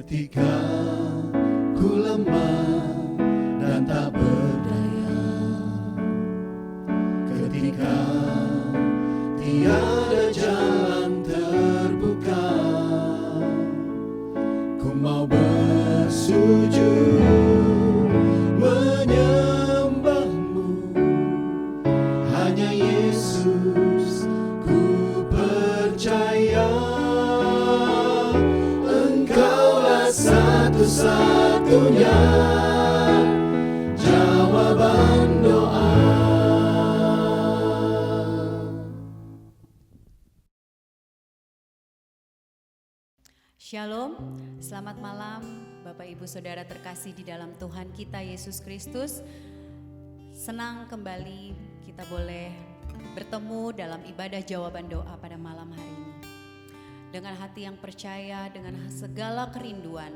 Ketika ku lemah dan tak berdaya, ketika tiada jalan terbuka, ku mau bersujud menyembahmu. Hanya Yesus ku percaya, Engkaulah satu-satunya jawaban doa. Shalom, selamat malam Bapak Ibu Saudara terkasih di dalam Tuhan kita Yesus Kristus. Senang kembali kita boleh bertemu dalam ibadah jawaban doa pada malam hari ini. Dengan hati yang percaya, dengan segala kerinduan,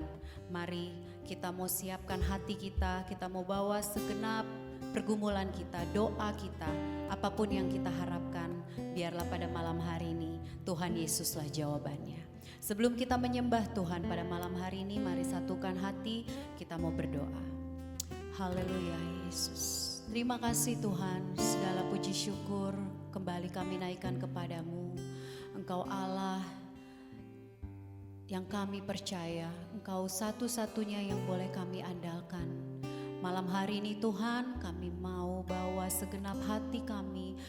mari kita mau siapkan hati kita mau bawa segenap pergumulan kita, doa kita, apapun yang kita harapkan, biarlah pada malam hari ini Tuhan Yesuslah jawabannya. Sebelum kita menyembah Tuhan pada malam hari ini, mari satukan hati, kita mau berdoa. Haleluya Yesus. Terima kasih Tuhan, segala puji syukur kembali kami naikkan kepadamu. Engkau Allah yang kami percaya, Engkau satu-satunya yang boleh kami andalkan. Malam hari ini Tuhan, kami mau bawa segenap hati kami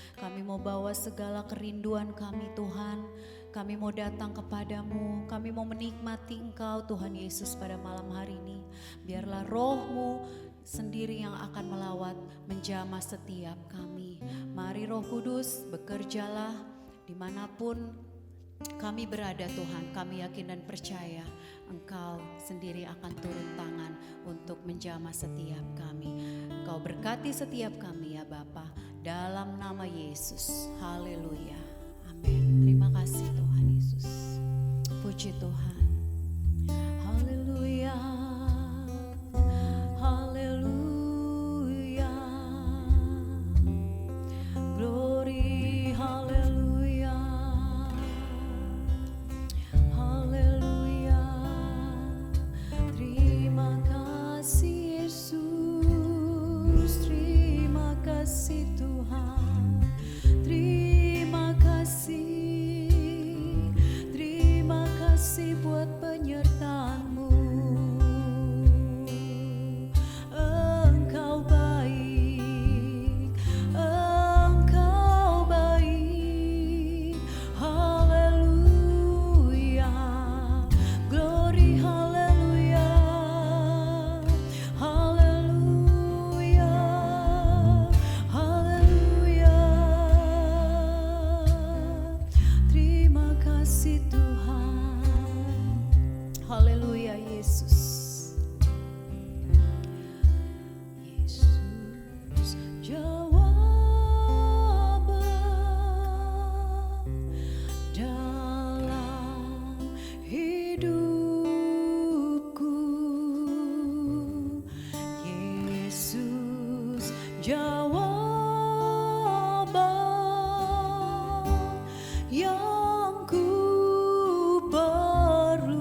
mau bawa segala kerinduan kami Tuhan. Kami mau datang kepadamu, kami mau menikmati Engkau Tuhan Yesus pada malam hari ini. Biarlah roh-Mu sendiri yang akan melawat menjamah setiap kami. Mari Roh Kudus bekerjalah dimanapun kami berada Tuhan. Kami yakin dan percaya Engkau sendiri akan turun tangan untuk menjamah setiap kami. Engkau berkati setiap kami ya Bapa, dalam nama Yesus. Haleluya. Amin. Terima kasih Tuhan Yesus. Puji Tuhan. Haleluya. Haleluya. Glory, haleluya. Haleluya. Terima kasih Yesus. Terima kasih Tuhan. Terima kasih buat penyertaan-Mu. Engkau baik, Engkau baik. Haleluya, glory, haleluya, haleluya, haleluya. Terima kasih Tuhan. Haleluya Yesus. Yesus jawaban dalam hidupku. Yesus jawaban yang ku haleluya.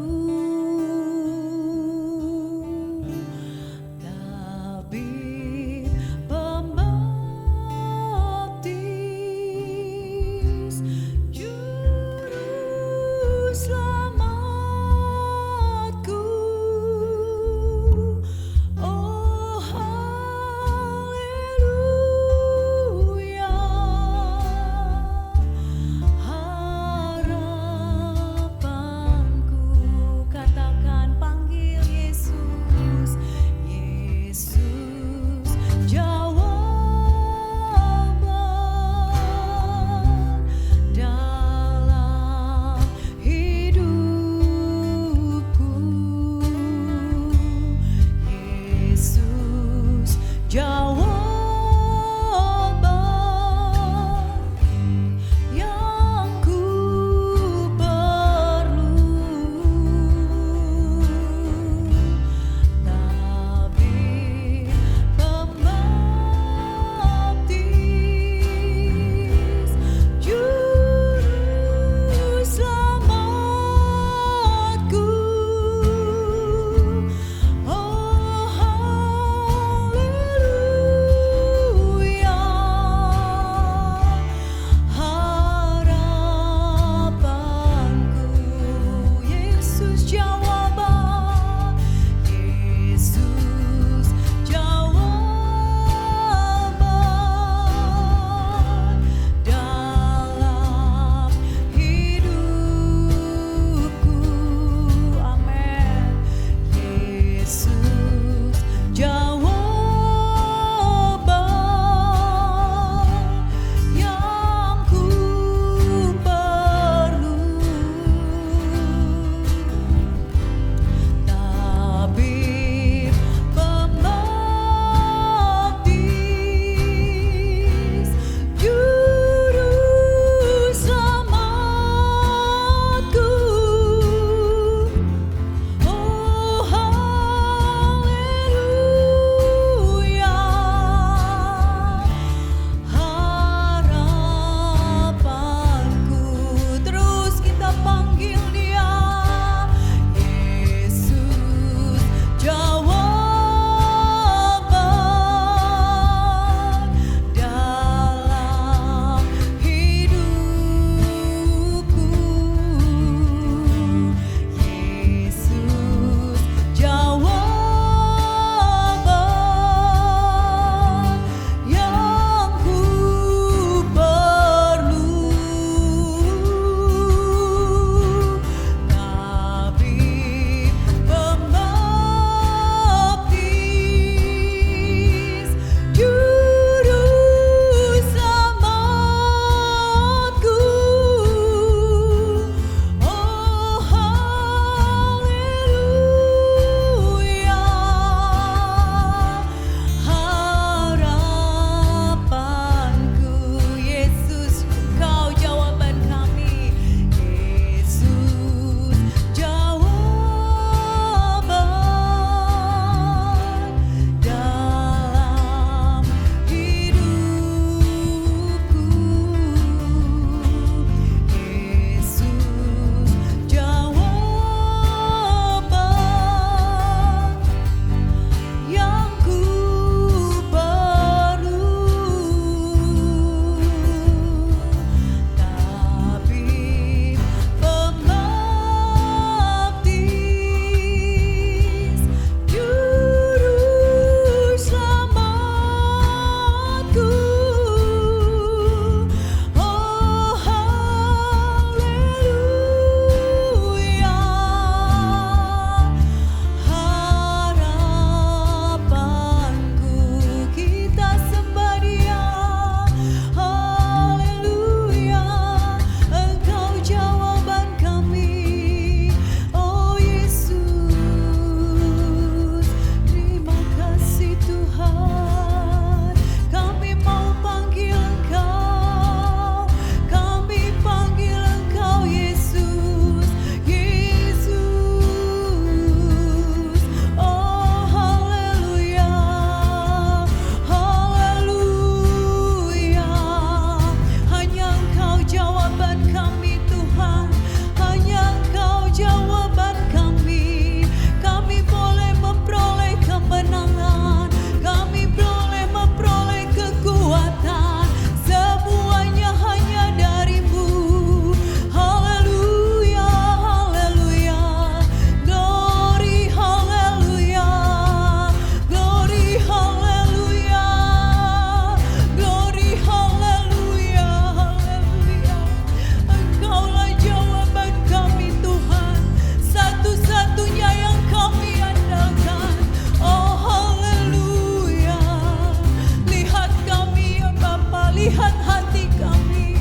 melihat hati kami.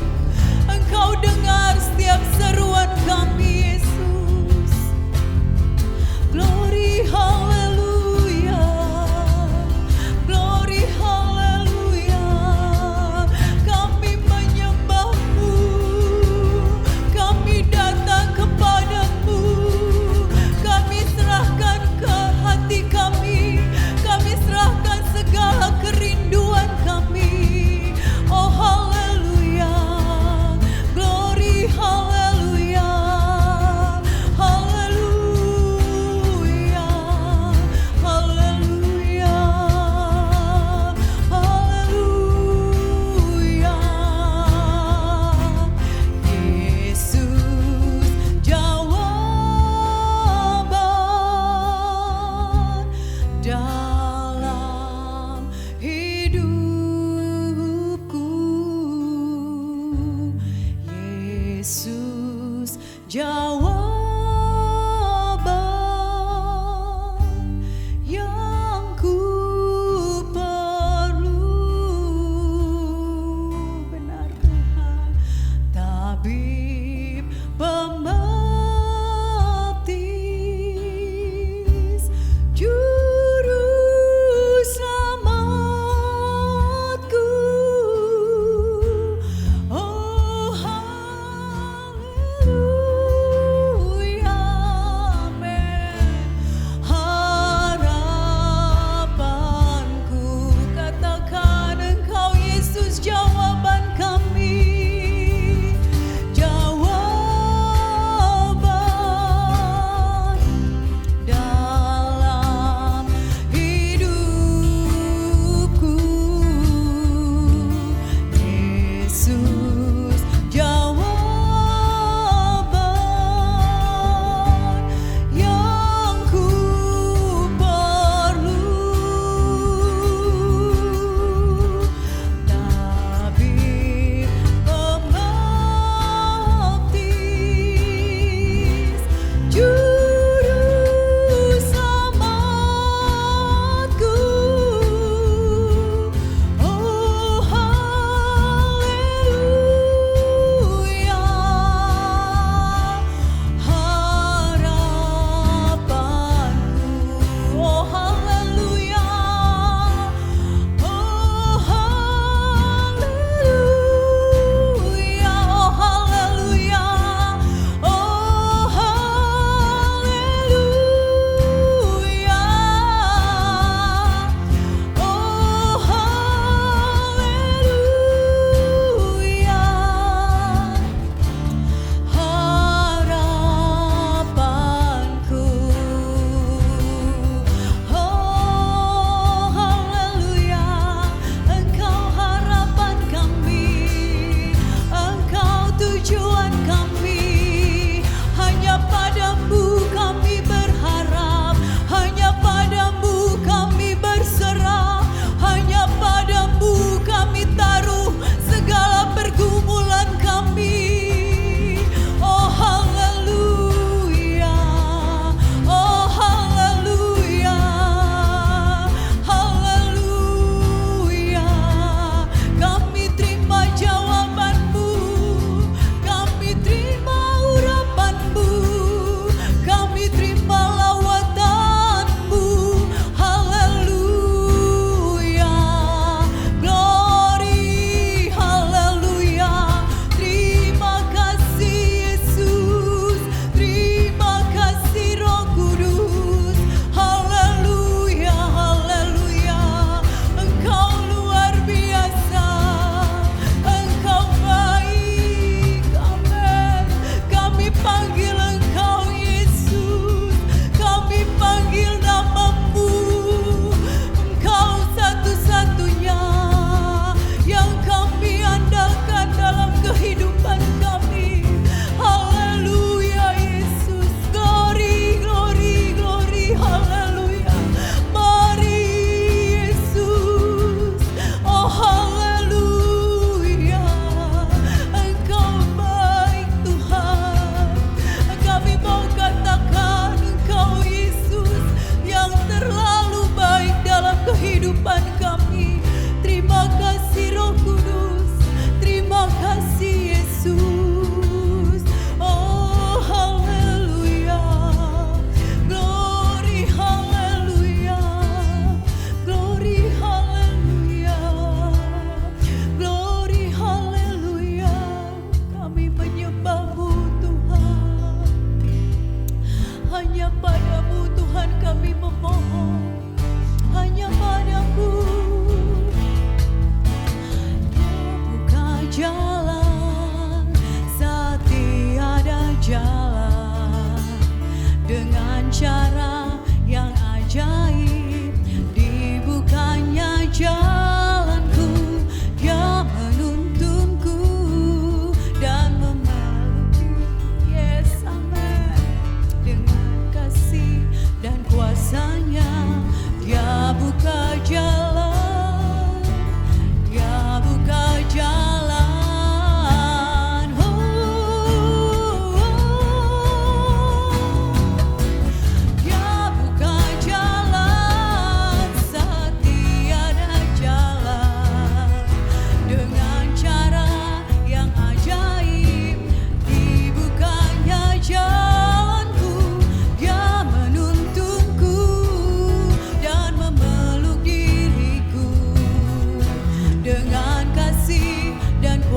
Engkau dengar setiap seruan kami, Yesus. Glory, haleluya. Glory, haleluya. Kami menyembah-Mu. Kami datang kepadamu. Kami serahkan ke hati kami. Kami serahkan segala kerinduan kami. Oh, haleluya.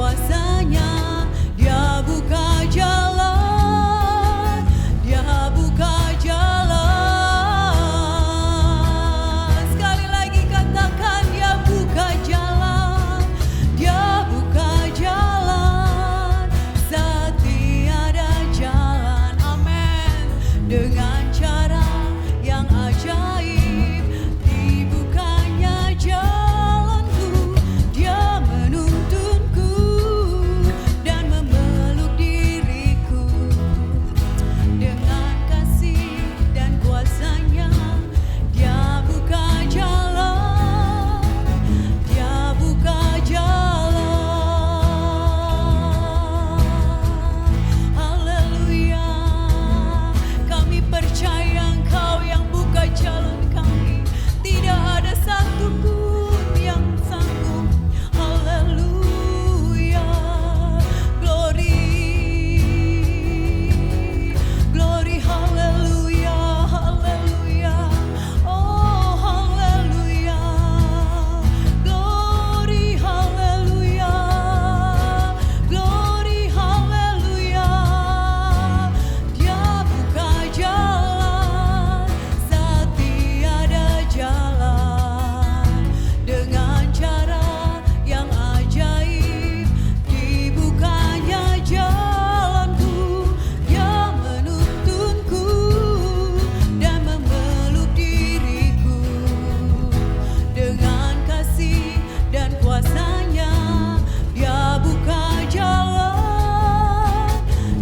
kuasanya. Dia buka jalan, dia buka jalan. Sekali lagi katakan, dia buka jalan, dia buka jalan. Saat tiada jalan, amin. Dengan cara yang ajaib, dibukanya jalanku. Dia menuntunku dan memeluk diriku. Dengan kasih dan kuasanya, dia buka jalan, dia buka jalan. Haleluya. Kami percaya Engkau yang buka jalan kami. Tidak ada satupun yang sanggup. Haleluya. Glory, glory, haleluya, haleluya. Oh, haleluya. Glory, haleluya. Glory, haleluya. Dia buka jalan saat tiada jalan. Dengan cara yang ajaib, dibukanya jalanku. Dia menuntunku dan memeluk diriku. Dengan kasih dan kuasanya, dia buka jalan,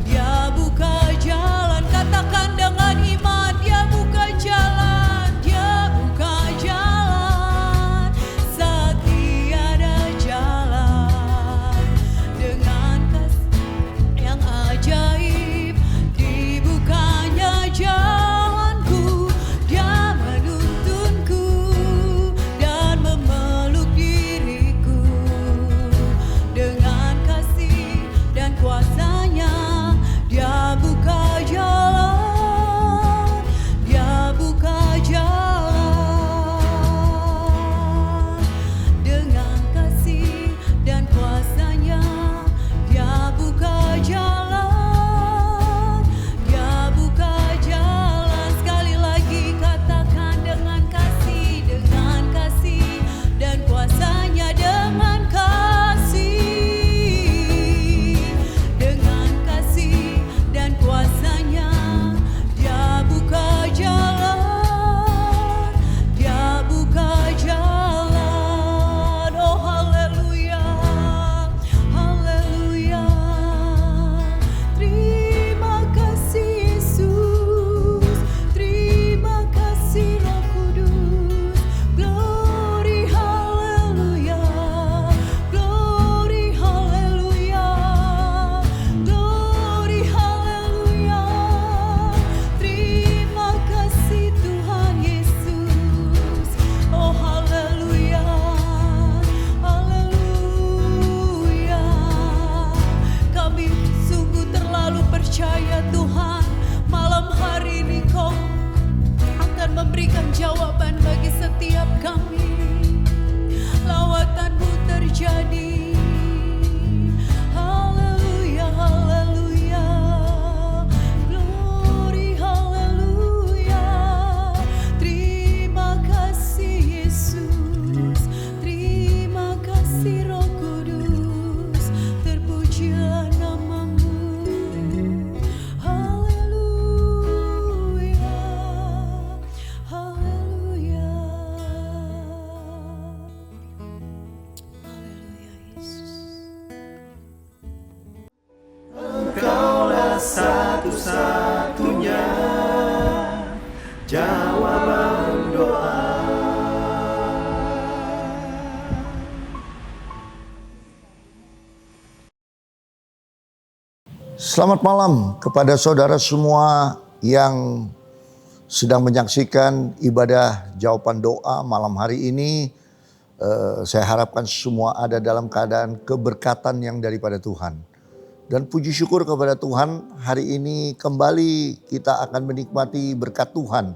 dia buka jalan. Katakan dengan iman, dia buka jalan, dia buka jalan saat tiada jalan. Dengan kasih yang ajaib, dibukanya jalanku. Dia menuntunku dan memeluk diriku. Dengan kasih dan kuasanya, dia buka jalan, dia buka jalan. Dengan kasih dan kuasanya, dia buka jalan, dia buka jalan. Sekali lagi katakan, dengan kasih dan kuasanya. Dengan kasih dan kuasanya, dia buka jalan, dia buka jalan. Oh, haleluya, haleluya. Terima kasih Yesus, terima kasih Roh Kudus. Glory, haleluya, glory, haleluya, glory, haleluya. Terima kasih Tuhan Yesus. Oh, haleluya, haleluya. Kami sungguh terlalu percaya Tuhan, malam hari ini Kau akan memberikan jawaban bagi setiap kami. Lawatan-Mu terjadi. Haleluya, haleluya. Glory, haleluya. Terima kasih Yesus, terima kasih Roh Kudus. Terpujilah nama-Mu. Haleluya, haleluya. Haleluya Yesus. Engkaulah satu-satunya jawaban doa. Selamat malam kepada saudara semua yang sedang menyaksikan ibadah jawaban doa malam hari ini. Saya harapkan semua ada dalam keadaan keberkatan yang daripada Tuhan. Dan puji syukur kepada Tuhan, hari ini kembali kita akan menikmati berkat Tuhan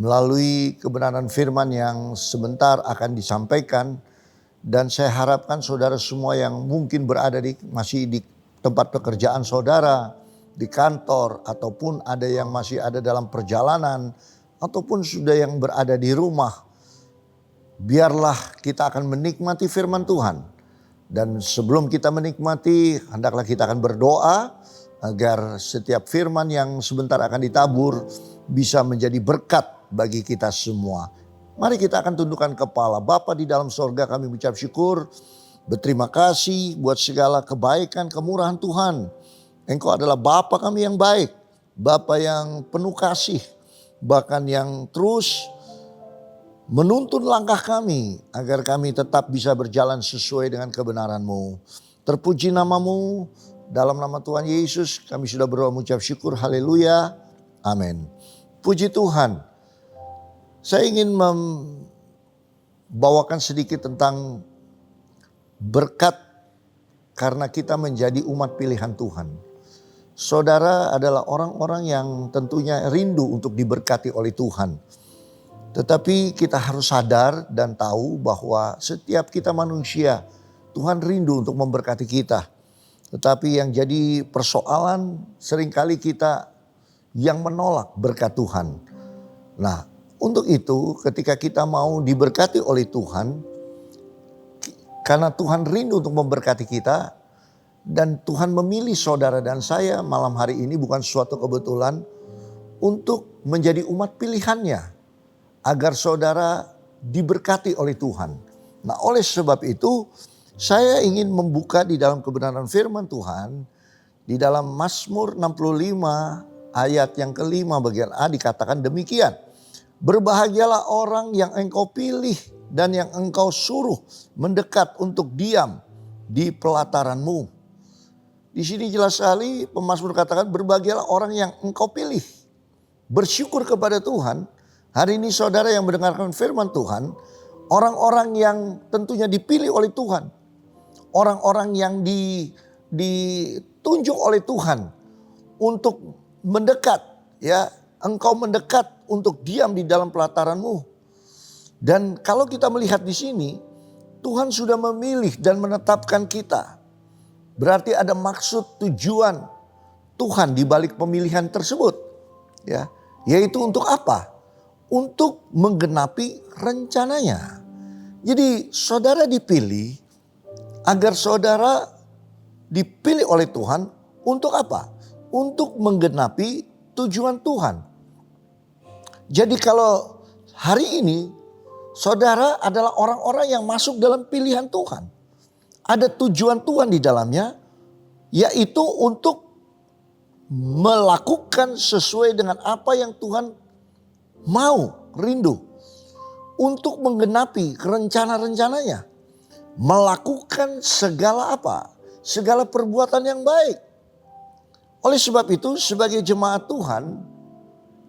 melalui kebenaran firman yang sebentar akan disampaikan. Dan saya harapkan saudara semua yang mungkin berada masih di tempat pekerjaan saudara, di kantor, ataupun ada yang masih ada dalam perjalanan, ataupun sudah yang berada di rumah. Biarlah kita akan menikmati firman Tuhan. Dan sebelum kita menikmati, hendaklah kita akan berdoa agar setiap firman yang sebentar akan ditabur bisa menjadi berkat bagi kita semua. Mari kita akan tundukkan kepala. Bapa di dalam sorga, kami mengucap syukur, berterima kasih buat segala kebaikan, kemurahan Tuhan. Engkau adalah Bapa kami yang baik, Bapa yang penuh kasih, bahkan yang terus menuntun langkah kami agar kami tetap bisa berjalan sesuai dengan kebenaran-Mu. Terpuji nama-Mu, dalam nama Tuhan Yesus kami sudah berdoa mengucap syukur, haleluya, amin. Puji Tuhan. Saya ingin membawakan sedikit tentang berkat karena kita menjadi umat pilihan Tuhan. Saudara adalah orang-orang yang tentunya rindu untuk diberkati oleh Tuhan. Tetapi kita harus sadar dan tahu bahwa setiap kita manusia, Tuhan rindu untuk memberkati kita. Tetapi yang jadi persoalan seringkali kita yang menolak berkat Tuhan. Nah, untuk itu ketika kita mau diberkati oleh Tuhan, karena Tuhan rindu untuk memberkati kita, dan Tuhan memilih saudara dan saya malam hari ini bukan suatu kebetulan untuk menjadi umat pilihannya. Agar saudara diberkati oleh Tuhan. Nah, oleh sebab itu saya ingin membuka di dalam kebenaran firman Tuhan. Di dalam Mazmur 65 ayat yang kelima bagian A dikatakan demikian. Berbahagialah orang yang engkau pilih dan yang engkau suruh mendekat untuk diam di pelataranmu. Di sini jelas sekali pemazmur katakan berbahagialah orang yang engkau pilih. Bersyukur kepada Tuhan. Hari ini saudara yang mendengarkan firman Tuhan, orang-orang yang tentunya dipilih oleh Tuhan, orang-orang yang ditunjuk oleh Tuhan untuk mendekat, ya, engkau mendekat untuk diam di dalam pelataranmu. Dan kalau kita melihat di sini, Tuhan sudah memilih dan menetapkan kita. Berarti ada maksud tujuan Tuhan di balik pemilihan tersebut, ya, yaitu untuk apa? Untuk menggenapi rencananya. Jadi saudara dipilih agar saudara dipilih oleh Tuhan untuk apa? Untuk menggenapi tujuan Tuhan. Jadi kalau hari ini saudara adalah orang-orang yang masuk dalam pilihan Tuhan. Ada tujuan Tuhan di dalamnya, yaitu untuk melakukan sesuai dengan apa yang Tuhan mau, rindu untuk menggenapi rencana-rencananya. Melakukan segala apa? Segala perbuatan yang baik. Oleh sebab itu sebagai jemaat Tuhan,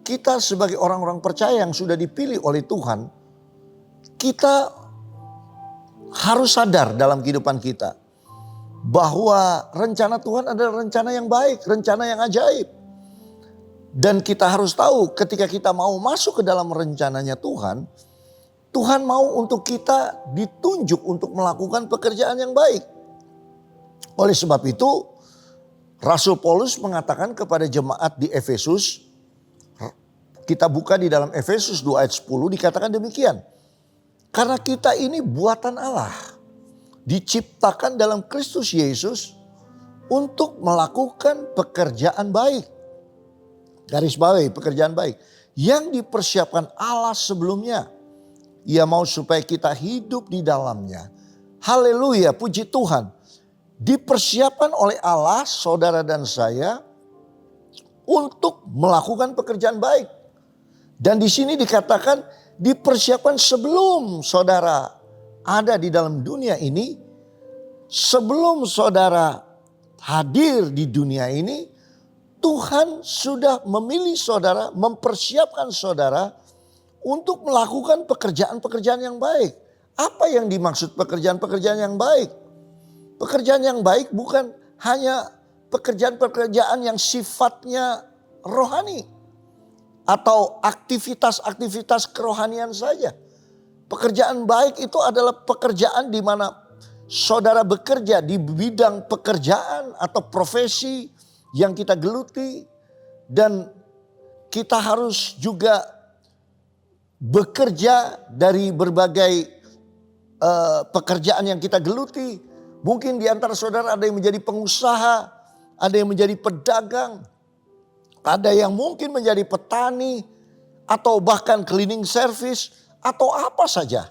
kita sebagai orang-orang percaya yang sudah dipilih oleh Tuhan, kita harus sadar dalam kehidupan kita bahwa rencana Tuhan adalah rencana yang baik, rencana yang ajaib. Dan kita harus tahu ketika kita mau masuk ke dalam rencananya Tuhan, Tuhan mau untuk kita ditunjuk untuk melakukan pekerjaan yang baik. Oleh sebab itu, Rasul Paulus mengatakan kepada jemaat di Efesus, kita buka di dalam Efesus 2 ayat 10 dikatakan demikian. Karena kita ini buatan Allah, diciptakan dalam Kristus Yesus untuk melakukan pekerjaan baik. Garis bawahi pekerjaan baik yang dipersiapkan Allah sebelumnya. Ia mau supaya kita hidup di dalamnya. Haleluya, puji Tuhan. Dipersiapkan oleh Allah saudara dan saya untuk melakukan pekerjaan baik. Dan di sini dikatakan dipersiapkan sebelum saudara ada di dalam dunia ini. Sebelum saudara hadir di dunia ini, Tuhan sudah memilih saudara, mempersiapkan saudara untuk melakukan pekerjaan-pekerjaan yang baik. Apa yang dimaksud pekerjaan-pekerjaan yang baik? Pekerjaan yang baik bukan hanya pekerjaan-pekerjaan yang sifatnya rohani atau aktivitas-aktivitas kerohanian saja. Pekerjaan baik itu adalah pekerjaan di mana saudara bekerja di bidang pekerjaan atau profesi yang kita geluti. Dan kita harus juga bekerja dari berbagai pekerjaan yang kita geluti. Mungkin di antara saudara ada yang menjadi pengusaha, ada yang menjadi pedagang, ada yang mungkin menjadi petani, atau bahkan cleaning service, atau apa saja.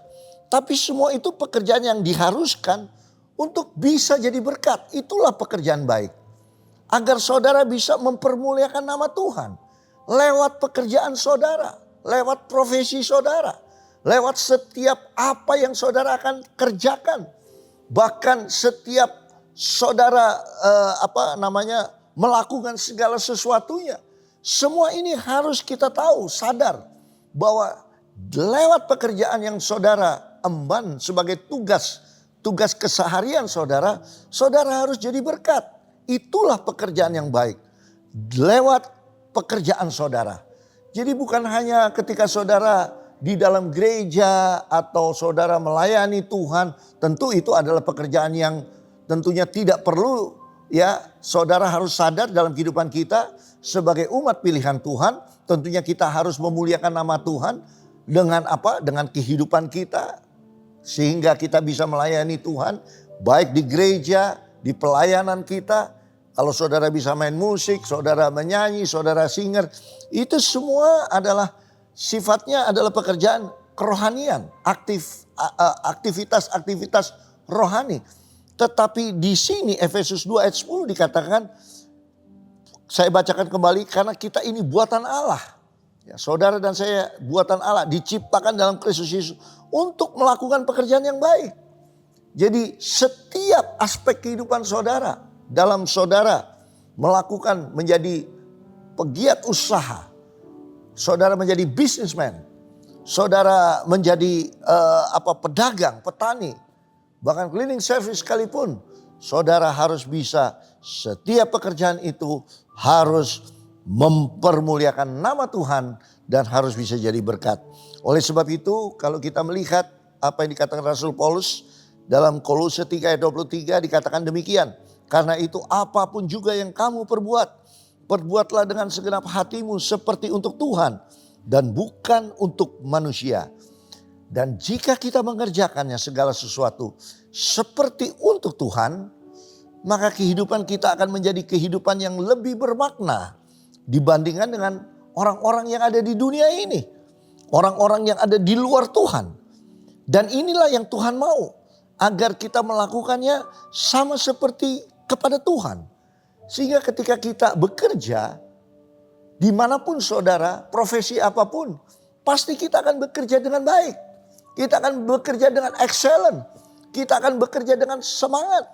Tapi semua itu pekerjaan yang diharuskan untuk bisa jadi berkat. Itulah pekerjaan baik. Agar saudara bisa mempermuliakan nama Tuhan. Lewat pekerjaan saudara, lewat profesi saudara, lewat setiap apa yang saudara akan kerjakan. Bahkan setiap saudara melakukan segala sesuatunya. Semua ini harus kita tahu, sadar bahwa lewat pekerjaan yang saudara emban sebagai tugas keseharian saudara, saudara harus jadi berkat. Itulah pekerjaan yang baik. Lewat pekerjaan saudara. Jadi bukan hanya ketika saudara di dalam gereja atau saudara melayani Tuhan, tentu itu adalah pekerjaan yang tentunya tidak perlu ya. Saudara harus sadar dalam kehidupan kita sebagai umat pilihan Tuhan, tentunya kita harus memuliakan nama Tuhan dengan apa? Dengan kehidupan kita sehingga kita bisa melayani Tuhan baik di gereja, di pelayanan kita. Kalau saudara bisa main musik, saudara menyanyi, saudara singer, itu semua adalah sifatnya adalah pekerjaan kerohanian, aktivitas rohani. Tetapi di sini Efesus 2 ayat 10 dikatakan, saya bacakan kembali, karena kita ini buatan Allah. Ya, saudara dan saya buatan Allah, diciptakan dalam Kristus Yesus untuk melakukan pekerjaan yang baik. Jadi setiap aspek kehidupan saudara, dalam saudara melakukan menjadi pegiat usaha, saudara menjadi businessman, saudara menjadi pedagang, petani, bahkan cleaning service sekalipun, saudara harus bisa setiap pekerjaan itu harus mempermuliakan nama Tuhan dan harus bisa jadi berkat. Oleh sebab itu kalau kita melihat apa yang dikatakan Rasul Paulus dalam Kolose 3 ayat 23 dikatakan demikian. Karena itu apapun juga yang kamu perbuat, perbuatlah dengan segenap hatimu seperti untuk Tuhan dan bukan untuk manusia. Dan jika kita mengerjakannya segala sesuatu seperti untuk Tuhan, maka kehidupan kita akan menjadi kehidupan yang lebih bermakna dibandingkan dengan orang-orang yang ada di dunia ini. Orang-orang yang ada di luar Tuhan. Dan inilah yang Tuhan mau. Agar kita melakukannya sama seperti kepada Tuhan. Sehingga ketika kita bekerja, dimanapun saudara, profesi apapun, pasti kita akan bekerja dengan baik. Kita akan bekerja dengan excellent. Kita akan bekerja dengan semangat.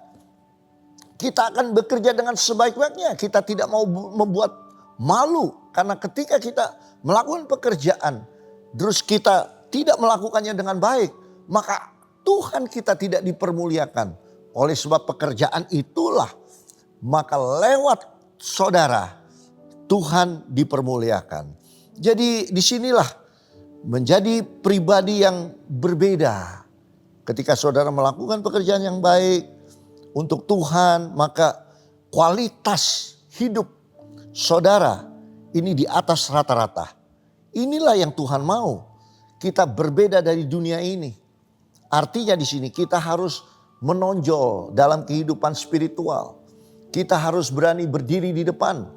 Kita akan bekerja dengan sebaik-baiknya. Kita tidak mau membuat malu. Karena ketika kita melakukan pekerjaan, terus kita tidak melakukannya dengan baik, maka Tuhan kita tidak dipermuliakan. Oleh sebab pekerjaan itulah, maka lewat saudara, Tuhan dipermuliakan. Jadi disinilah menjadi pribadi yang berbeda. Ketika saudara melakukan pekerjaan yang baik untuk Tuhan, maka kualitas hidup saudara ini di atas rata-rata. Inilah yang Tuhan mau. Kita berbeda dari dunia ini. Artinya di sini kita harus menonjol dalam kehidupan spiritual. Kita harus berani berdiri di depan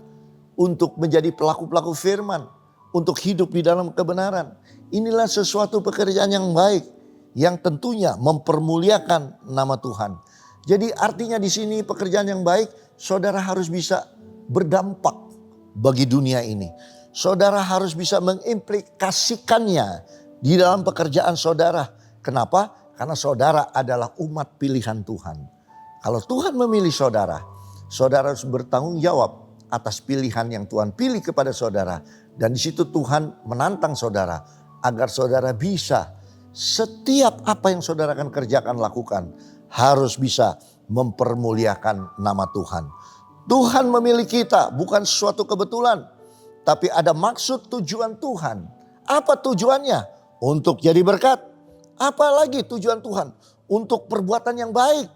untuk menjadi pelaku-pelaku firman, untuk hidup di dalam kebenaran. Inilah sesuatu pekerjaan yang baik yang tentunya mempermuliakan nama Tuhan. Jadi artinya di sini pekerjaan yang baik, saudara harus bisa berdampak bagi dunia ini. Saudara harus bisa mengimplikasikannya di dalam pekerjaan saudara. Kenapa? Karena saudara adalah umat pilihan Tuhan. Kalau Tuhan memilih saudara, saudara harus bertanggung jawab atas pilihan yang Tuhan pilih kepada saudara. Dan di situ Tuhan menantang saudara agar saudara bisa setiap apa yang saudara akan kerjakan, lakukan, harus bisa mempermuliakan nama Tuhan. Tuhan memilih kita bukan sesuatu kebetulan, tapi ada maksud tujuan Tuhan. Apa tujuannya? Untuk jadi berkat. Apalagi tujuan Tuhan untuk perbuatan yang baik.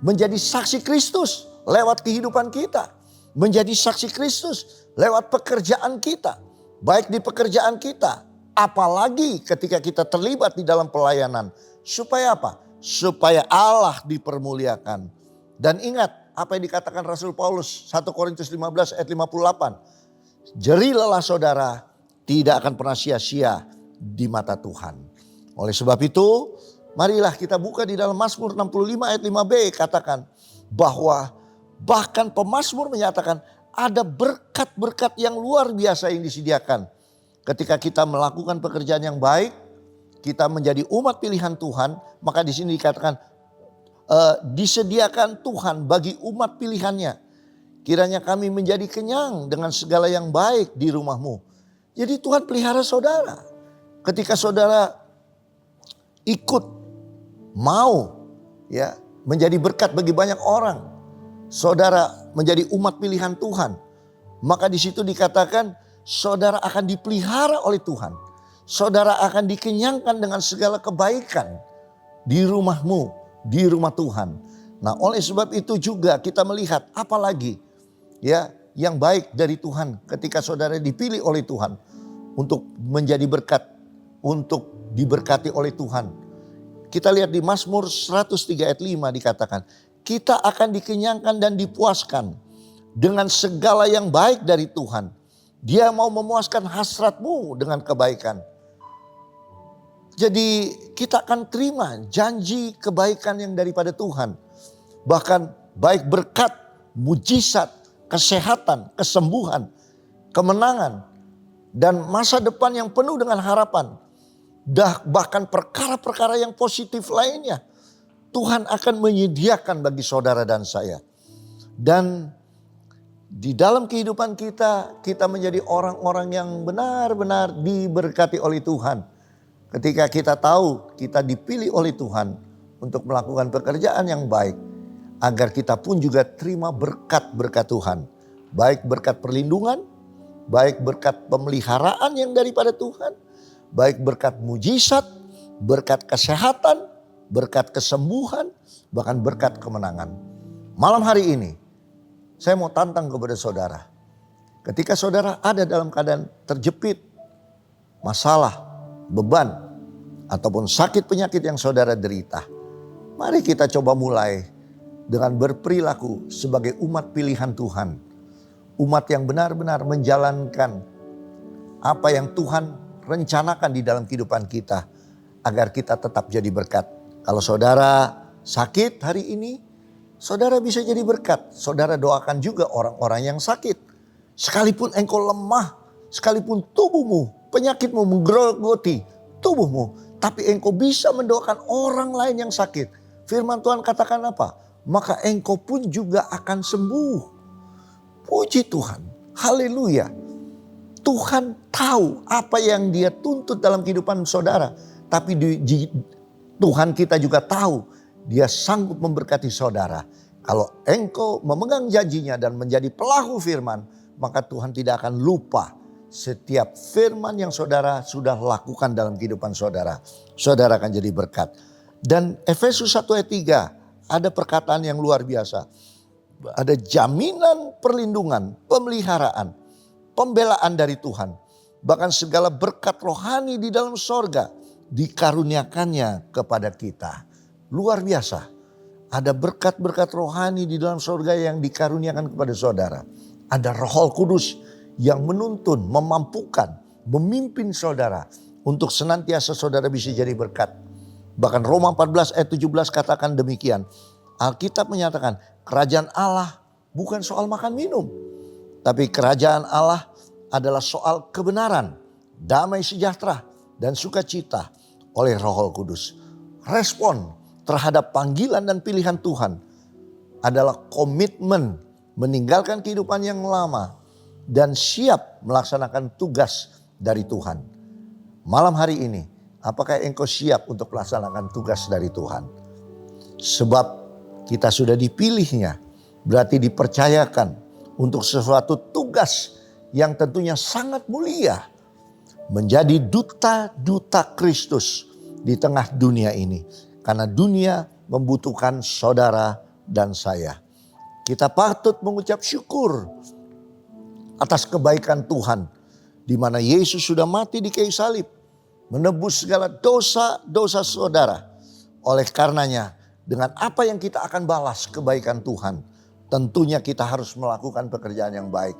Menjadi saksi Kristus lewat kehidupan kita. Menjadi saksi Kristus lewat pekerjaan kita. Baik di pekerjaan kita. Apalagi ketika kita terlibat di dalam pelayanan. Supaya apa? Supaya Allah dipermuliakan. Dan ingat apa yang dikatakan Rasul Paulus 1 Korintus 15 ayat 58. Jerilah saudara, tidak akan pernah sia-sia di mata Tuhan. Oleh sebab itu, marilah kita buka di dalam Mazmur 65 ayat 5b, katakan bahwa bahkan pemazmur menyatakan ada berkat-berkat yang luar biasa yang disediakan. Ketika kita melakukan pekerjaan yang baik, kita menjadi umat pilihan Tuhan, maka di sini dikatakan disediakan Tuhan bagi umat pilihannya. Kiranya kami menjadi kenyang dengan segala yang baik di rumahmu. Jadi Tuhan pelihara saudara. Ketika saudara ikut mau ya menjadi berkat bagi banyak orang, saudara menjadi umat pilihan Tuhan, maka di situ dikatakan saudara akan dipelihara oleh Tuhan. Saudara akan dikenyangkan dengan segala kebaikan di rumahmu, di rumah Tuhan. Nah, oleh sebab itu juga kita melihat apalagi ya yang baik dari Tuhan ketika saudara dipilih oleh Tuhan untuk menjadi berkat, untuk diberkati oleh Tuhan. Kita lihat di Mazmur 103 ayat 5 dikatakan, kita akan dikenyangkan dan dipuaskan dengan segala yang baik dari Tuhan. Dia mau memuaskan hasratmu dengan kebaikan. Jadi kita akan terima janji kebaikan yang daripada Tuhan. Bahkan baik berkat, mujizat, kesehatan, kesembuhan, kemenangan, dan masa depan yang penuh dengan harapan. Bahkan perkara-perkara yang positif lainnya. Tuhan akan menyediakan bagi saudara dan saya. Dan di dalam kehidupan kita, kita menjadi orang-orang yang benar-benar diberkati oleh Tuhan. Ketika kita tahu kita dipilih oleh Tuhan untuk melakukan pekerjaan yang baik. Agar kita pun juga terima berkat-berkat Tuhan. Baik berkat perlindungan, baik berkat pemeliharaan yang daripada Tuhan. Baik berkat mujizat, berkat kesehatan, berkat kesembuhan, bahkan berkat kemenangan. Malam hari ini, saya mau tantang kepada saudara. Ketika saudara ada dalam keadaan terjepit, masalah, beban, ataupun sakit penyakit yang saudara derita. Mari kita coba mulai dengan berperilaku sebagai umat pilihan Tuhan. Umat yang benar-benar menjalankan apa yang Tuhan rencanakan di dalam kehidupan kita. Agar kita tetap jadi berkat. Kalau saudara sakit hari ini, saudara bisa jadi berkat. Saudara doakan juga orang-orang yang sakit. Sekalipun engkau lemah, sekalipun tubuhmu, penyakitmu menggerogoti tubuhmu. Tapi engkau bisa mendoakan orang lain yang sakit. Firman Tuhan katakan apa? Maka engkau pun juga akan sembuh. Puji Tuhan. Haleluya. Tuhan tahu apa yang dia tuntut dalam kehidupan saudara. Tapi Tuhan kita juga tahu dia sanggup memberkati saudara. Kalau engkau memegang janjinya dan menjadi pelaku firman, maka Tuhan tidak akan lupa setiap firman yang saudara sudah lakukan dalam kehidupan saudara. Saudara akan jadi berkat. Dan Efesus 1 ayat 3 ada perkataan yang luar biasa. Ada jaminan perlindungan, pemeliharaan, pembelaan dari Tuhan. Bahkan segala berkat rohani di dalam sorga dikaruniakannya kepada kita. Luar biasa. Ada berkat-berkat rohani di dalam sorga yang dikaruniakan kepada saudara. Ada Roh Kudus yang menuntun, memampukan, memimpin saudara untuk senantiasa saudara bisa jadi berkat. Bahkan Roma 14 ayat 17 katakan demikian. Alkitab menyatakan kerajaan Allah bukan soal makan minum. Tapi kerajaan Allah adalah soal kebenaran, damai sejahtera, dan sukacita oleh Roh Kudus. Respon terhadap panggilan dan pilihan Tuhan adalah komitmen meninggalkan kehidupan yang lama dan siap melaksanakan tugas dari Tuhan. Malam hari ini, apakah engkau siap untuk melaksanakan tugas dari Tuhan? Sebab kita sudah dipilihnya, berarti dipercayakan untuk sesuatu tugas yang tentunya sangat mulia. Menjadi duta-duta Kristus di tengah dunia ini. Karena dunia membutuhkan saudara dan saya. Kita patut mengucap syukur atas kebaikan Tuhan, di mana Yesus sudah mati di kayu salib, menebus segala dosa-dosa saudara. Oleh karenanya, dengan apa yang kita akan balas kebaikan Tuhan, tentunya kita harus melakukan pekerjaan yang baik.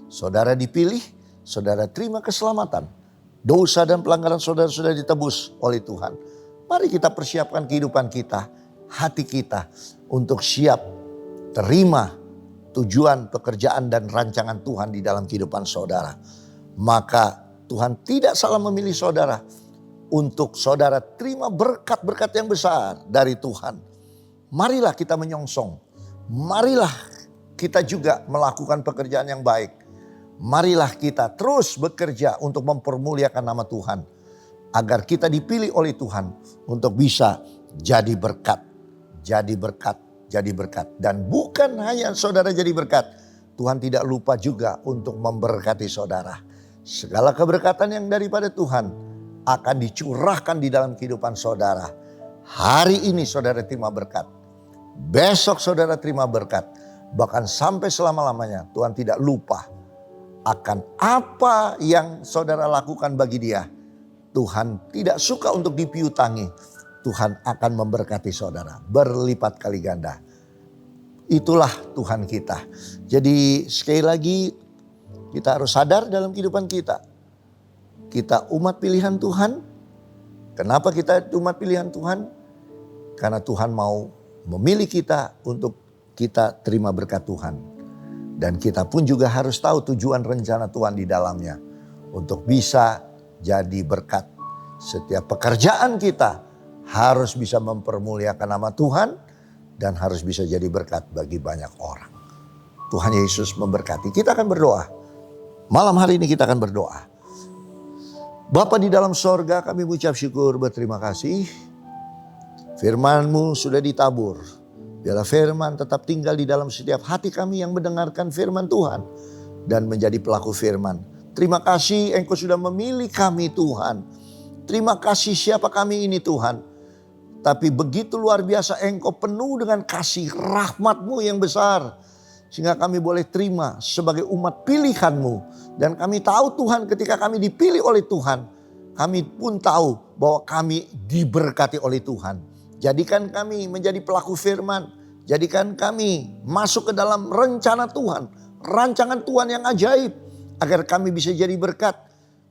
Saudara dipilih, saudara terima keselamatan. Dosa dan pelanggaran saudara sudah ditebus oleh Tuhan. Mari kita persiapkan kehidupan kita, hati kita untuk siap terima tujuan, pekerjaan dan rancangan Tuhan di dalam kehidupan saudara. Maka Tuhan tidak salah memilih saudara untuk saudara terima berkat-berkat yang besar dari Tuhan. Marilah kita menyongsong. Marilah kita juga melakukan pekerjaan yang baik. Marilah kita terus bekerja untuk mempermuliakan nama Tuhan. Agar kita dipilih oleh Tuhan untuk bisa jadi berkat. Jadi berkat, jadi berkat. Dan bukan hanya saudara jadi berkat. Tuhan tidak lupa juga untuk memberkati saudara. Segala keberkatan yang daripada Tuhan akan dicurahkan di dalam kehidupan saudara. Hari ini saudara terima berkat. Besok saudara terima berkat. Bahkan sampai selama-lamanya Tuhan tidak lupa akan apa yang saudara lakukan bagi dia. Tuhan tidak suka untuk dipiutangi. Tuhan akan memberkati saudara berlipat kali ganda. Itulah Tuhan kita. Jadi sekali lagi kita harus sadar dalam kehidupan kita. Kita umat pilihan Tuhan. Kenapa kita umat pilihan Tuhan? Karena Tuhan mau memilih kita untuk kita terima berkat Tuhan. Dan kita pun juga harus tahu tujuan rencana Tuhan di dalamnya. Untuk bisa jadi berkat. Setiap pekerjaan kita harus bisa mempermuliakan nama Tuhan. Dan harus bisa jadi berkat bagi banyak orang. Tuhan Yesus memberkati. Kita akan berdoa. Malam hari ini kita akan berdoa. Bapa di dalam sorga, kami mengucap syukur, berterima kasih. Firman-Mu sudah ditabur. Biarlah firman tetap tinggal di dalam setiap hati kami yang mendengarkan firman Tuhan. Dan menjadi pelaku firman. Terima kasih Engkau sudah memilih kami Tuhan. Terima kasih siapa kami ini Tuhan. Tapi begitu luar biasa Engkau penuh dengan kasih rahmat-Mu yang besar. Sehingga kami boleh terima sebagai umat pilihan-Mu. Dan kami tahu Tuhan ketika kami dipilih oleh Tuhan. Kami pun tahu bahwa kami diberkati oleh Tuhan. Jadikan kami menjadi pelaku firman. Jadikan kami masuk ke dalam rencana Tuhan. Rancangan Tuhan yang ajaib. Agar kami bisa jadi berkat.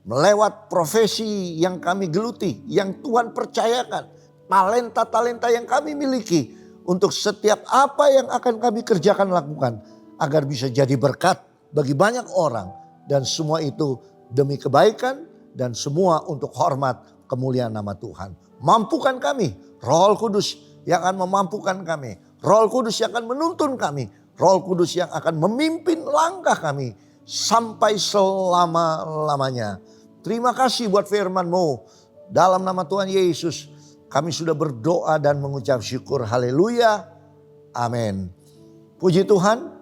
Melewat profesi yang kami geluti. Yang Tuhan percayakan. Talenta-talenta yang kami miliki. Untuk setiap apa yang akan kami kerjakan lakukan. Agar bisa jadi berkat bagi banyak orang. Dan semua itu demi kebaikan. Dan semua untuk hormat kemuliaan nama Tuhan. Mampukan kami. Roh Kudus yang akan memampukan kami. Roh Kudus yang akan menuntun kami. Roh Kudus yang akan memimpin langkah kami. Sampai selama-lamanya. Terima kasih buat firman-Mu. Dalam nama Tuhan Yesus. Kami sudah berdoa dan mengucap syukur. Haleluya. Amin. Puji Tuhan.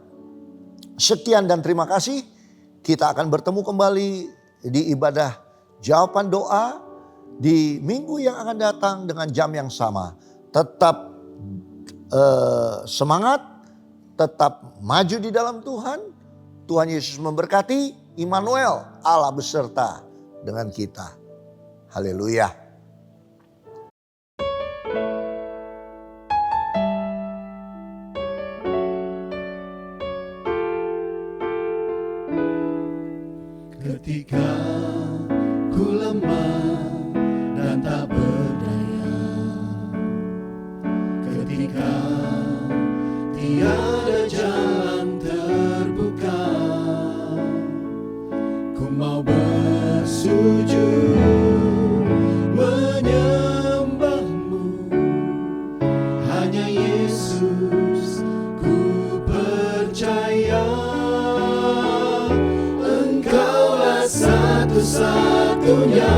Sekian dan terima kasih. Kita akan bertemu kembali di ibadah jawaban doa. Di minggu yang akan datang dengan jam yang sama. Tetap semangat. Tetap maju di dalam Tuhan. Tuhan Yesus memberkati. Immanuel, Allah beserta dengan kita. Haleluya. Ketika ku lemah dan tak berdaya, ketika tiada jalan terbuka, ku mau bersujud menyembah-Mu. Hanya Yesus ku percaya. Engkaulah satu-satunya